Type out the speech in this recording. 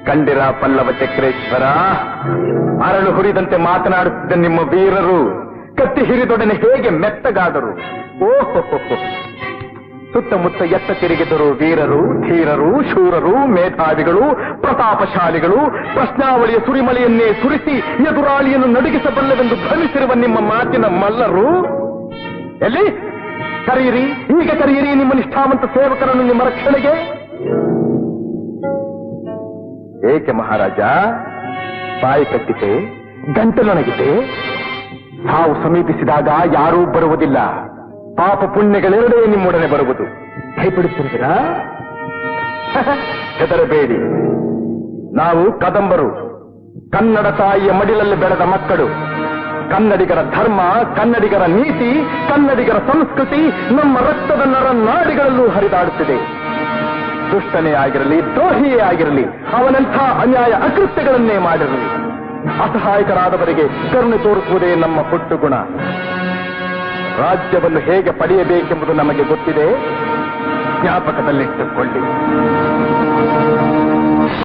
ಕಂಡಿರ ಪಲ್ಲವ ಚಕ್ರೇಶ್ವರ, ಅರಳು ಹುರಿದಂತೆ ಮಾತನಾಡುತ್ತಿದ್ದ ನಿಮ್ಮ ವೀರರು ಕತ್ತಿ ಹಿರಿದೊಡನೆ ಹೇಗೆ ಮೆತ್ತಗಾದರು. ಓಹೋ, ಸುತ್ತಮುತ್ತ ಎತ್ತ ತಿರುಗಿದರು ವೀರರು, ಧೀರರು, ಶೂರರು, ಮೇಧಾವಿಗಳು, ಪ್ರತಾಪಶಾಲಿಗಳು. ಪ್ರಶ್ನಾವಳಿಯ ಸುರಿಮಳೆಯನ್ನೇ ಸುರಿಸಿ ಎದುರಾಳಿಯನ್ನು ನಡುಗಿಸಬಲ್ಲವೆಂದು ಭ್ರಮಿಸಿರುವ ನಿಮ್ಮ ಮಾತಿನ ಮಲ್ಲರು ಎಲ್ಲಿ? ಕರೆಯಿರಿ, ಈಗ ಕರೆಯಿರಿ ನಿಮ್ಮ ನಿಷ್ಠಾವಂತ ಸೇವಕರನ್ನು ನಿಮ್ಮ ರಕ್ಷಣೆಗೆ. ಏಕೆ ಮಹಾರಾಜ, ಬಾಯಿ ಕಟ್ಟಿತೆ, ಗಂಟಲೊಣಗಿದೆ? ತಾವು ಸಮೀಪಿಸಿದಾಗ ಯಾರೂ ಬರುವುದಿಲ್ಲ. ಪಾಪ ಪುಣ್ಯಗಳೆರಡೇ ನಿಮ್ಮೊಡನೆ ಬರುವುದು. ಭಯಪಡುತ್ತಿರುವಿರಾ? ಹೆದರಬೇಡಿ, ನಾವು ಕದಂಬರು, ಕನ್ನಡ ತಾಯಿಯ ಮಡಿಲಲ್ಲಿ ಬೆಳೆದ ಮಕ್ಕಳು. ಕನ್ನಡಿಗರ ಧರ್ಮ, ಕನ್ನಡಿಗರ ನೀತಿ, ಕನ್ನಡಿಗರ ಸಂಸ್ಕೃತಿ ನಮ್ಮ ರಕ್ತದ ನಾಡಿಗಳಲ್ಲೂ ಹರಿದಾಡುತ್ತಿದೆ. ದುಷ್ಟನೇ ಆಗಿರಲಿ, ದ್ರೋಹಿಯೇ ಆಗಿರಲಿ, ಅವನಂಥ ಅನ್ಯಾಯ ಅಕೃತ್ಯಗಳನ್ನೇ ಮಾಡಿರಲಿ, ಅಸಹಾಯಕರಾದವರಿಗೆ ಕರುಣೆ ತೋರಿಸುವುದೇ ನಮ್ಮ ಹುಟ್ಟು ಗುಣ. ರಾಜ್ಯವನ್ನು ಹೇಗೆ ಪಡೆಯಬೇಕೆಂಬುದು ನಮಗೆ ಗೊತ್ತಿದೆ, ಜ್ಞಾಪಕದಲ್ಲಿಟ್ಟುಕೊಳ್ಳಿ.